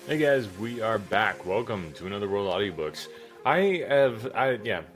Hey guys, we are back. Welcome to Another World Audiobooks.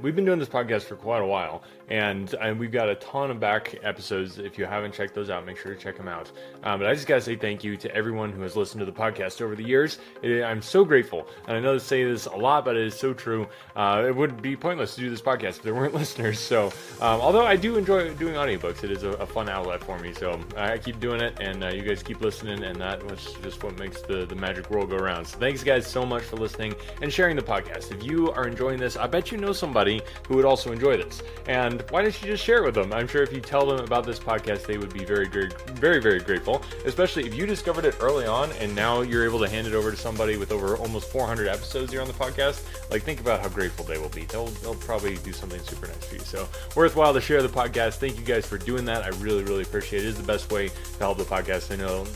We've been doing this podcast for quite a while, and we've got a ton of back episodes. If you haven't checked those out, make sure to check them out. But I just gotta say thank you to everyone who has listened to the podcast over the years. I'm so grateful, and I know I say this a lot, but it is so true. It would be pointless to do this podcast if there weren't listeners. So, although I do enjoy doing audiobooks, it is a fun outlet for me. So I keep doing it, and you guys keep listening, and that was just what makes the magic world go around. So thanks guys so much for listening and sharing the podcast. If you are enjoying this, I bet you know somebody who would also enjoy this. And why don't you just share it with them? I'm sure if you tell them about this podcast, they would be very, very, very, very grateful, especially if you discovered it early on and now you're able to hand it over to somebody with over almost 400 episodes here on the podcast. Like, think about how grateful they will be. They'll probably do something super nice for you. So worthwhile to share the podcast. Thank you guys for doing that. I really, really appreciate it. It is the best way to help the podcast. I know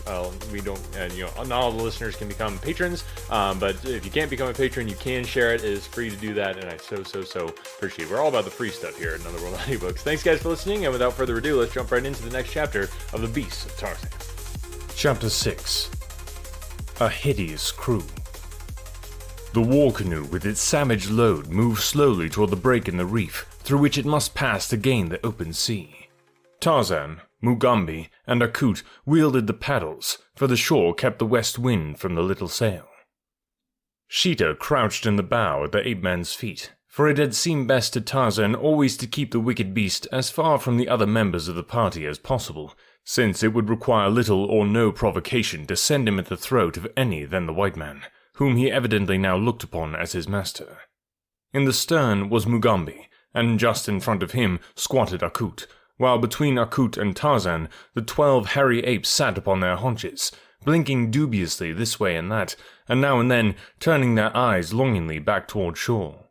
we don't, not all the listeners can become patrons, but if you can't become a patron, you can share it. It is free to do that, and I so appreciate it. We're all about the free stuff here at Another World Audiobooks. Thanks guys for listening, and without further ado, let's jump right into the next chapter of The Beasts of Tarzan. Chapter 6. A Hideous Crew. The war canoe with its savage load moved slowly toward the break in the reef, through which it must pass to gain the open sea. Tarzan, Mugambi, and Akut wielded the paddles, for the shore kept the west wind from the little sail. Sheeta crouched in the bow at the ape-man's feet, for it had seemed best to Tarzan always to keep the wicked beast as far from the other members of the party as possible, since it would require little or no provocation to send him at the throat of any than the white man, whom he evidently now looked upon as his master. In the stern was Mugambi, and just in front of him squatted Akut, while between Akut and Tarzan the 12 hairy apes sat upon their haunches, blinking dubiously this way and that, and now and then turning their eyes longingly back toward shore.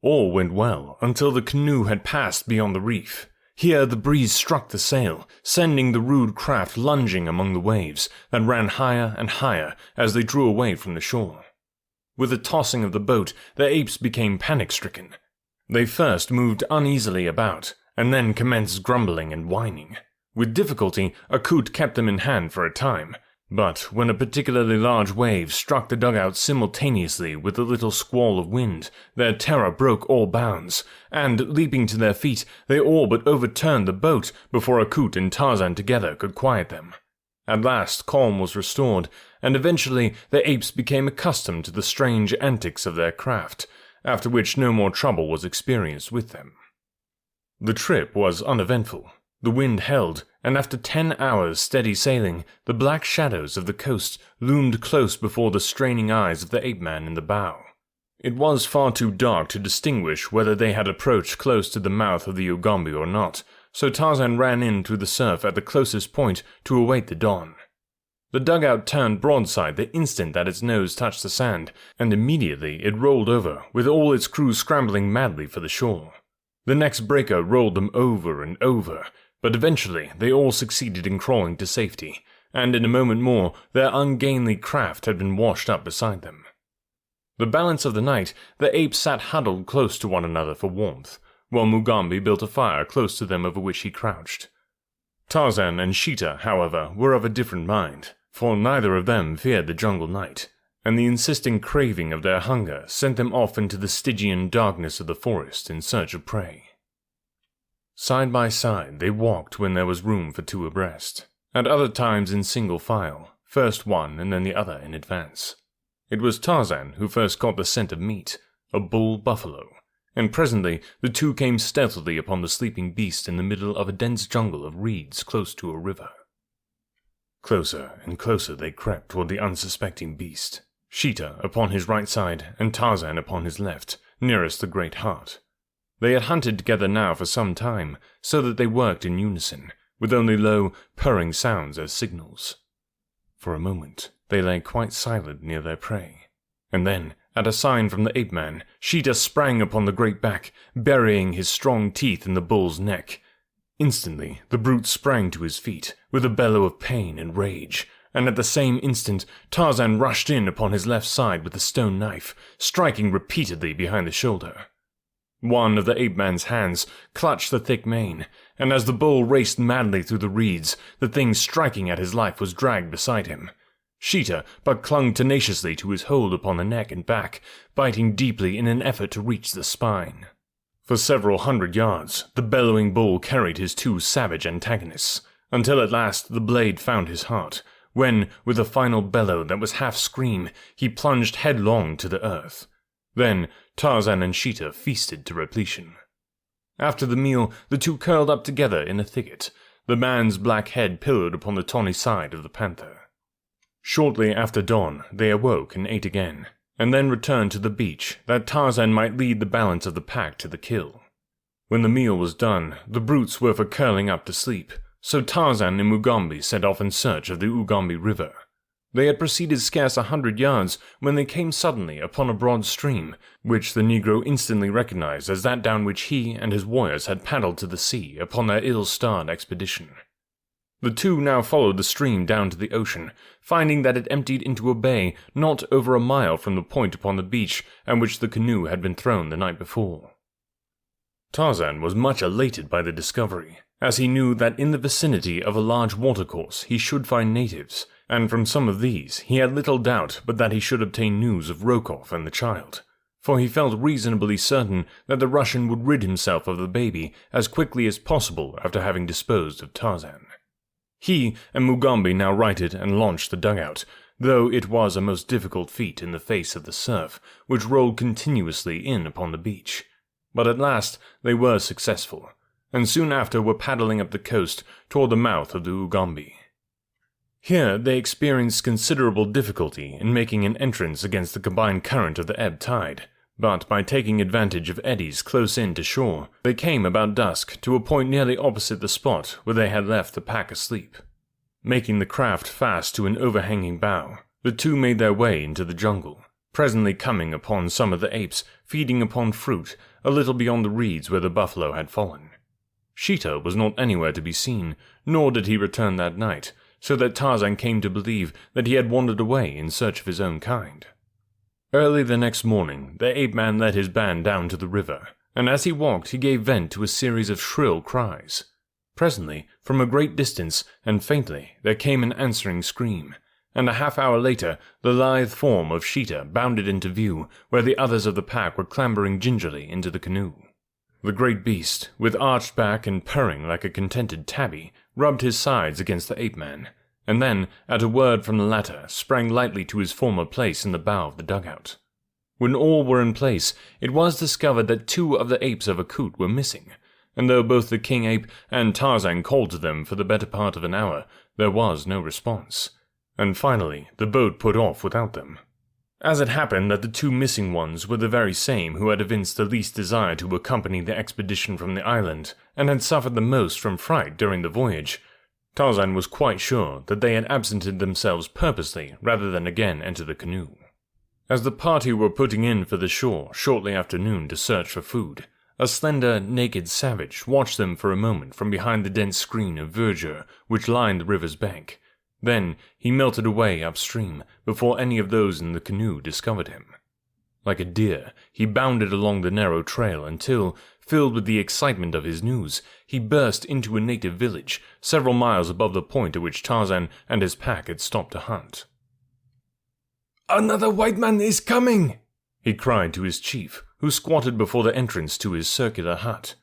All went well until the canoe had passed beyond the reef. Here the breeze struck the sail, sending the rude craft lunging among the waves that ran higher and higher as they drew away from the shore. With the tossing of the boat, the apes became panic-stricken. They first moved uneasily about, and then commenced grumbling and whining. With difficulty, Akut kept them in hand for a time, but when a particularly large wave struck the dugout simultaneously with a little squall of wind, their terror broke all bounds, and, leaping to their feet, they all but overturned the boat before Akut and Tarzan together could quiet them. At last calm was restored, and eventually the apes became accustomed to the strange antics of their craft, after which no more trouble was experienced with them. The trip was uneventful. The wind held, and after 10 hours' steady sailing, the black shadows of the coast loomed close before the straining eyes of the ape-man in the bow. It was far too dark to distinguish whether they had approached close to the mouth of the Ugambi or not, so Tarzan ran in through the surf at the closest point to await the dawn. The dugout turned broadside the instant that its nose touched the sand, and immediately it rolled over, with all its crew scrambling madly for the shore. The next breaker rolled them over and over, but eventually they all succeeded in crawling to safety, and in a moment more their ungainly craft had been washed up beside them. The balance of the night, the apes sat huddled close to one another for warmth, while Mugambi built a fire close to them over which he crouched. Tarzan and Sheeta, however, were of a different mind, for neither of them feared the jungle night, and the insisting craving of their hunger sent them off into the Stygian darkness of the forest in search of prey. Side by side they walked when there was room for two abreast, at other times in single file, first one and then the other in advance. It was Tarzan who first caught the scent of meat, a bull buffalo, and presently the two came stealthily upon the sleeping beast in the middle of a dense jungle of reeds close to a river. Closer and closer they crept toward the unsuspecting beast, Sheeta upon his right side and Tarzan upon his left, nearest the great heart. They had hunted together now for some time, so that they worked in unison, with only low, purring sounds as signals. For a moment, they lay quite silent near their prey, and then, at a sign from the ape-man, Sheeta sprang upon the great back, burying his strong teeth in the bull's neck. Instantly, the brute sprang to his feet, with a bellow of pain and rage, and at the same instant, Tarzan rushed in upon his left side with a stone knife, striking repeatedly behind the shoulder. One of the ape-man's hands clutched the thick mane, and as the bull raced madly through the reeds, the thing striking at his life was dragged beside him. Sheeta but clung tenaciously to his hold upon the neck and back, biting deeply in an effort to reach the spine. For several hundred yards, the bellowing bull carried his two savage antagonists, until at last the blade found his heart, when, with a final bellow that was half scream, he plunged headlong to the earth. Then Tarzan and Sheeta feasted to repletion. After the meal, the two curled up together in a thicket, the man's black head pillowed upon the tawny side of the panther. Shortly after dawn, they awoke and ate again, and then returned to the beach that Tarzan might lead the balance of the pack to the kill. When the meal was done, the brutes were for curling up to sleep, so Tarzan and Mugambi set off in search of the Ugambi River. They had proceeded scarce 100 yards when they came suddenly upon a broad stream, which the Negro instantly recognized as that down which he and his warriors had paddled to the sea upon their ill-starred expedition. The two now followed the stream down to the ocean, finding that it emptied into a bay not over a mile from the point upon the beach at which the canoe had been thrown the night before. Tarzan was much elated by the discovery, as he knew that in the vicinity of a large watercourse he should find natives, and from some of these he had little doubt but that he should obtain news of Rokoff and the child, for he felt reasonably certain that the Russian would rid himself of the baby as quickly as possible after having disposed of Tarzan. He and Mugambi now righted and launched the dugout, though it was a most difficult feat in the face of the surf, which rolled continuously in upon the beach. But at last they were successful, and soon after were paddling up the coast toward the mouth of the Ugambi. Here they experienced considerable difficulty in making an entrance against the combined current of the ebb tide, but by taking advantage of eddies close in to shore, they came about dusk to a point nearly opposite the spot where they had left the pack asleep. Making the craft fast to an overhanging bough, the two made their way into the jungle, presently coming upon some of the apes feeding upon fruit a little beyond the reeds where the buffalo had fallen. Sheeta was not anywhere to be seen, nor did he return that night, so that Tarzan came to believe that he had wandered away in search of his own kind. Early the next morning, the ape-man led his band down to the river, and as he walked he gave vent to a series of shrill cries. Presently, from a great distance, and faintly, there came an answering scream, and a half-hour later the lithe form of Sheeta bounded into view where the others of the pack were clambering gingerly into the canoe. The great beast, with arched back and purring like a contented tabby, rubbed his sides against the ape-man, and then, at a word from the latter, sprang lightly to his former place in the bow of the dugout. When all were in place, it was discovered that two of the apes of Akut were missing, and though both the king ape and Tarzan called to them for the better part of an hour, there was no response, and finally the boat put off without them. As it happened that the two missing ones were the very same who had evinced the least desire to accompany the expedition from the island, and had suffered the most from fright during the voyage, Tarzan was quite sure that they had absented themselves purposely rather than again enter the canoe. As the party were putting in for the shore shortly after noon to search for food, a slender, naked savage watched them for a moment from behind the dense screen of verdure which lined the river's bank. Then he melted away upstream before any of those in the canoe discovered him. Like a deer, he bounded along the narrow trail until, filled with the excitement of his news, he burst into a native village several miles above the point at which Tarzan and his pack had stopped to hunt. "Another white man is coming!" he cried to his chief, who squatted before the entrance to his circular hut.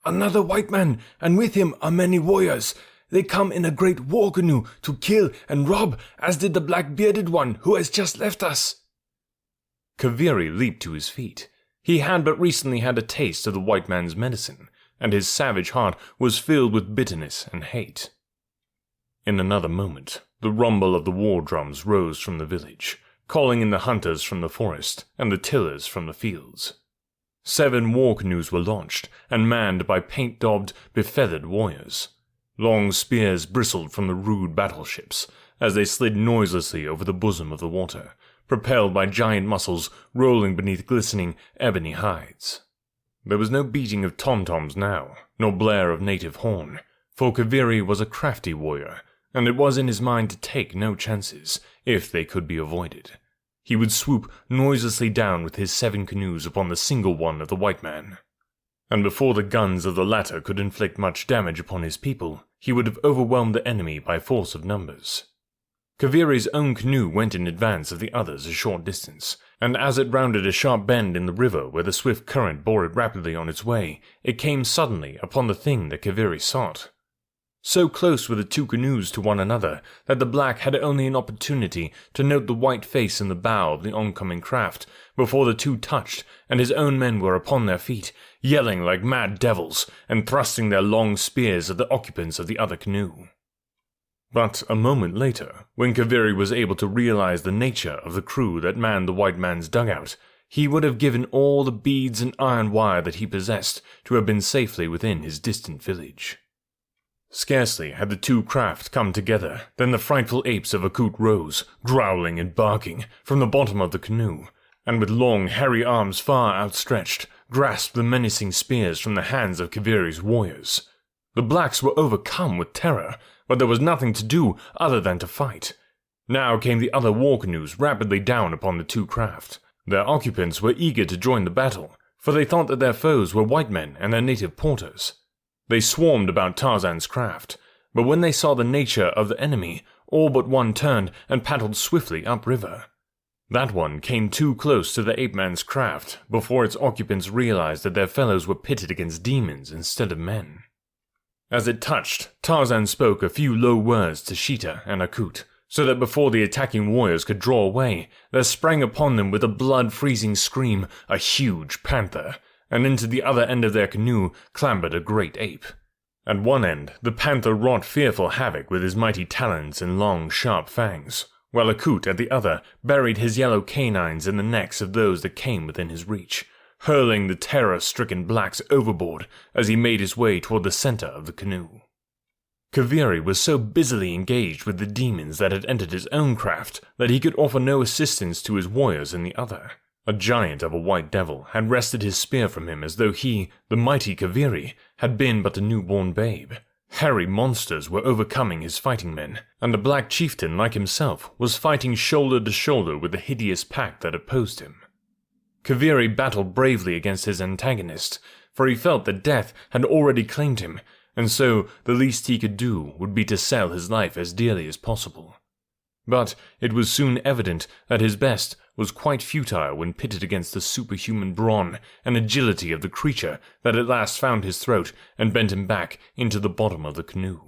"Another white man, and with him are many warriors. They come in a great war canoe to kill and rob, as did the black-bearded one who has just left us." Kaviri leaped to his feet. He had but recently had a taste of the white man's medicine, and his savage heart was filled with bitterness and hate. In another moment, the rumble of the war drums rose from the village, calling in the hunters from the forest and the tillers from the fields. 7 war canoes were launched and manned by paint-daubed, befeathered warriors. Long spears bristled from the rude battleships as they slid noiselessly over the bosom of the water, propelled by giant muscles rolling beneath glistening ebony hides. There was no beating of tom-toms now, nor blare of native horn, for Kaviri was a crafty warrior, and it was in his mind to take no chances, if they could be avoided. He would swoop noiselessly down with his 7 canoes upon the single one of the white man, and before the guns of the latter could inflict much damage upon his people, he would have overwhelmed the enemy by force of numbers. Kaviri's own canoe went in advance of the others a short distance, and as it rounded a sharp bend in the river where the swift current bore it rapidly on its way, it came suddenly upon the thing that Kaviri sought. So close were the two canoes to one another that the black had only an opportunity to note the white face in the bow of the oncoming craft before the two touched, and his own men were upon their feet, yelling like mad devils and thrusting their long spears at the occupants of the other canoe. But a moment later, when Kaviri was able to realize the nature of the crew that manned the white man's dugout, he would have given all the beads and iron wire that he possessed to have been safely within his distant village. Scarcely had the two craft come together than the frightful apes of Akut rose, growling and barking, from the bottom of the canoe, and with long, hairy arms far outstretched, grasped the menacing spears from the hands of Kaviri's warriors. The blacks were overcome with terror, but there was nothing to do other than to fight. Now came the other war canoes rapidly down upon the two craft. Their occupants were eager to join the battle, for they thought that their foes were white men and their native porters. They swarmed about Tarzan's craft, but when they saw the nature of the enemy, all but one turned and paddled swiftly upriver. That one came too close to the ape-man's craft before its occupants realized that their fellows were pitted against demons instead of men. As it touched, Tarzan spoke a few low words to Sheeta and Akut, so that before the attacking warriors could draw away, there sprang upon them with a blood-freezing scream a huge panther, and into the other end of their canoe clambered a great ape. At one end, the panther wrought fearful havoc with his mighty talons and long, sharp fangs, while Akut at the other buried his yellow canines in the necks of those that came within his reach, hurling the terror-stricken blacks overboard as he made his way toward the center of the canoe. Kaviri was so busily engaged with the demons that had entered his own craft that he could offer no assistance to his warriors in the other. A giant of a white devil had wrested his spear from him as though he, the mighty Kaviri, had been but a newborn babe. Hairy monsters were overcoming his fighting men, and a black chieftain like himself was fighting shoulder to shoulder with the hideous pack that opposed him. Kaviri battled bravely against his antagonist, for he felt that death had already claimed him, and so the least he could do would be to sell his life as dearly as possible. But it was soon evident that his best was quite futile when pitted against the superhuman brawn and agility of the creature that at last found his throat and bent him back into the bottom of the canoe.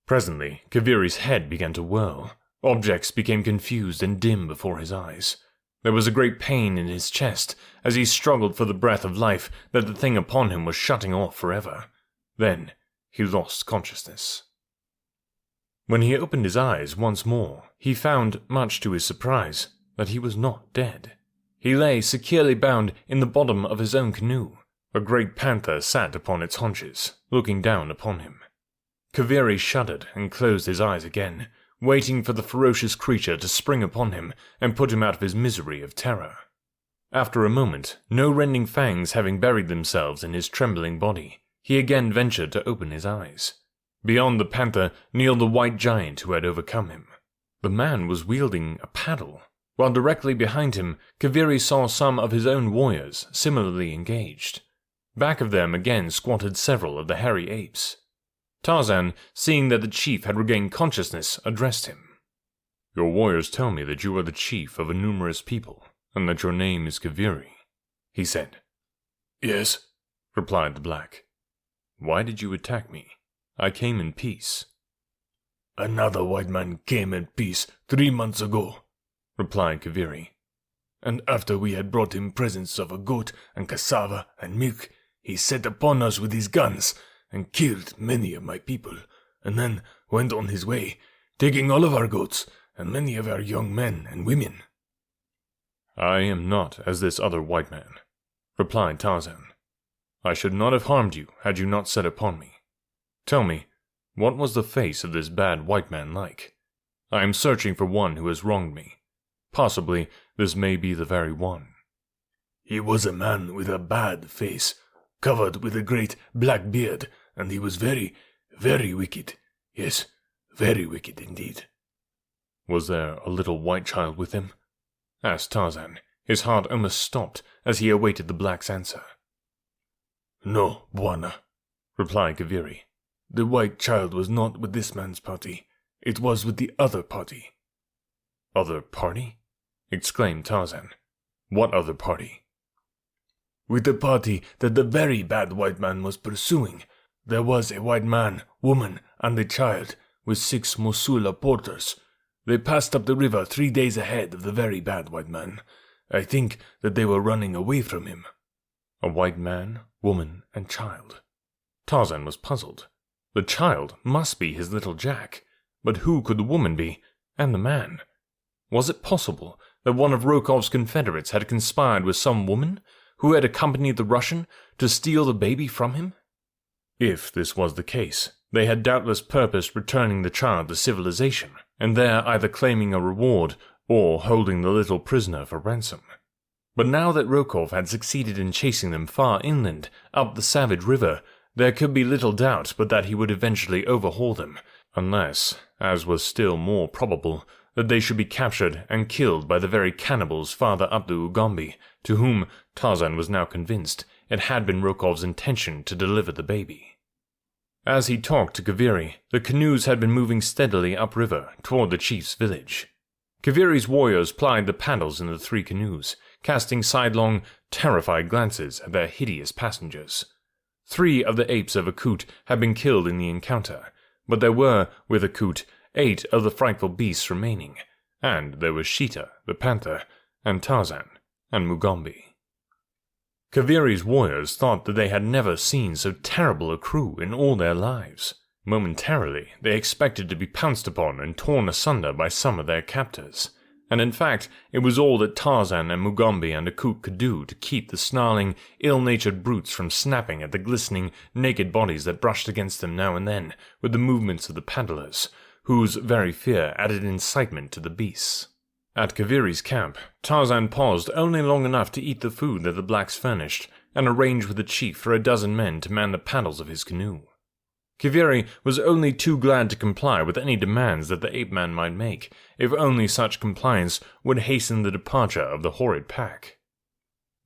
Presently, Kaviri's head began to whirl. Objects became confused and dim before his eyes. There was a great pain in his chest as he struggled for the breath of life that the thing upon him was shutting off forever. Then he lost consciousness. When he opened his eyes once more, he found, much to his surprise, that he was not dead. He lay securely bound in the bottom of his own canoe. A great panther sat upon its haunches, looking down upon him. Kaviri shuddered and closed his eyes again, waiting for the ferocious creature to spring upon him and put him out of his misery of terror. After a moment, no rending fangs having buried themselves in his trembling body, he again ventured to open his eyes. Beyond the panther kneeled the white giant who had overcome him. The man was wielding a paddle, while directly behind him Kaviri saw some of his own warriors similarly engaged. Back of them again squatted several of the hairy apes. Tarzan, seeing that the chief had regained consciousness, addressed him. "Your warriors tell me that you are the chief of a numerous people, and that your name is Kaviri," he said. "Yes," replied the black. "Why did you attack me? I came in peace." "Another white man came in peace 3 months ago," replied Kaviri. "And after we had brought him presents of a goat and cassava and milk, he set upon us with his guns and killed many of my people, and then went on his way, taking all of our goats and many of our young men and women." "I am not as this other white man," replied Tarzan. "I should not have harmed you had you not set upon me. Tell me, what was the face of this bad white man like? I am searching for one who has wronged me. Possibly this may be the very one." "He was a man with a bad face, covered with a great black beard, and he was very, very wicked. Yes, very wicked indeed." "Was there a little white child with him?" asked Tarzan. His heart almost stopped as he awaited the black's answer. "No, Bwana," replied Kaviri. "The white child was not with this man's party. it was with the other party." "Other party?" exclaimed Tarzan. "What other party?" "With the party that the very bad white man was pursuing. There was a white man, woman, and a child, with 6 Mosula porters. They passed up the river 3 days ahead of the very bad white man. I think that they were running away from him." A white man, woman, and child. Tarzan was puzzled. The child must be his little Jack, but who could the woman be, and the man? Was it possible that one of Rokov's confederates had conspired with some woman, who had accompanied the Russian, to steal the baby from him? If this was the case, they had doubtless purposed returning the child to civilization, and there either claiming a reward or holding the little prisoner for ransom. But now that Rokov had succeeded in chasing them far inland, up the savage river, there could be little doubt but that he would eventually overhaul them, unless, as was still more probable, that they should be captured and killed by the very cannibals farther up the Ugambi, to whom, Tarzan was now convinced, it had been Rokov's intention to deliver the baby. As he talked to Kaviri, the canoes had been moving steadily upriver toward the chief's village. Kaviri's warriors plied the paddles in the 3 canoes, casting sidelong, terrified glances at their hideous passengers. 3 of the apes of Akut had been killed in the encounter, but there were, with Akut, 8 of the frightful beasts remaining, and there was Sheeta, the panther, and Tarzan, and Mugambi. Kaviri's warriors thought that they had never seen so terrible a crew in all their lives. Momentarily, they expected to be pounced upon and torn asunder by some of their captors, and in fact, it was all that Tarzan and Mugambi and Akut could do to keep the snarling, ill-natured brutes from snapping at the glistening, naked bodies that brushed against them now and then with the movements of the paddlers, whose very fear added incitement to the beasts. At Kaviri's camp, Tarzan paused only long enough to eat the food that the blacks furnished, and arrange with the chief for a dozen men to man the paddles of his canoe. Kaviri was only too glad to comply with any demands that the ape-man might make, if only such compliance would hasten the departure of the horrid pack.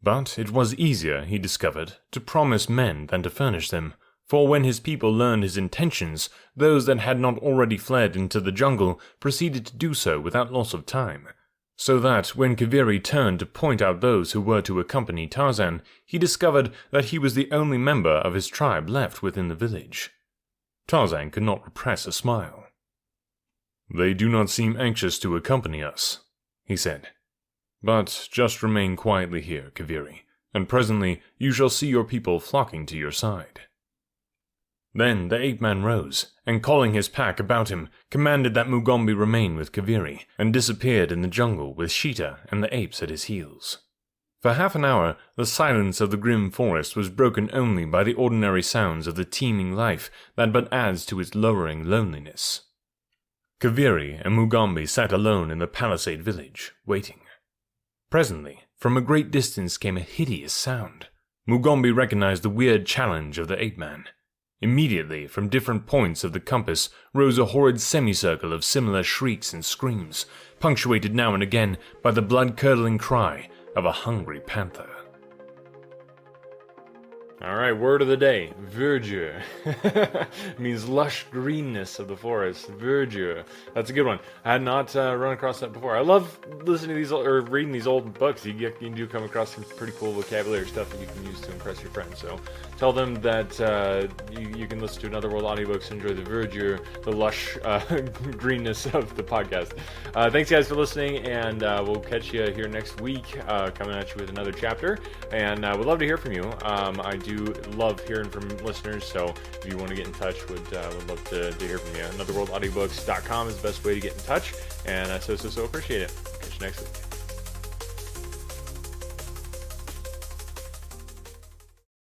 But it was easier, he discovered, to promise men than to furnish them, for when his people learned his intentions, those that had not already fled into the jungle proceeded to do so without loss of time, so that when Kaviri turned to point out those who were to accompany Tarzan, he discovered that he was the only member of his tribe left within the village. Tarzan could not repress a smile. "They do not seem anxious to accompany us," he said. "But just remain quietly here, Kaviri, and presently you shall see your people flocking to your side." Then the ape-man rose, and calling his pack about him, commanded that Mugambi remain with Kaviri, and disappeared in the jungle with Sheeta and the apes at his heels. For half an hour, the silence of the grim forest was broken only by the ordinary sounds of the teeming life that but adds to its lowering loneliness. Kaviri and Mugambi sat alone in the palisade village, waiting. Presently, from a great distance came a hideous sound. Mugambi recognized the weird challenge of the ape-man. Immediately, from different points of the compass, rose a horrid semicircle of similar shrieks and screams, punctuated now and again by the blood-curdling cry of a hungry panther. Alright, word of the day, verdure. Means lush greenness of the forest, verdure. That's a good one. I had not run across that before. I love listening to these, or reading these old books. You do come across some pretty cool vocabulary stuff that you can use to impress your friends. So tell them that you can listen to Another World audiobooks, enjoy the verdure, the lush greenness of the podcast. Thanks guys for listening, and we'll catch you here next week, coming at you with another chapter. And we'd love to hear from you. I do love hearing from listeners, so if you want to get in touch, would love to hear from you. AnotherWorldAudiobooks.com is the best way to get in touch, and so appreciate it. Catch you next week.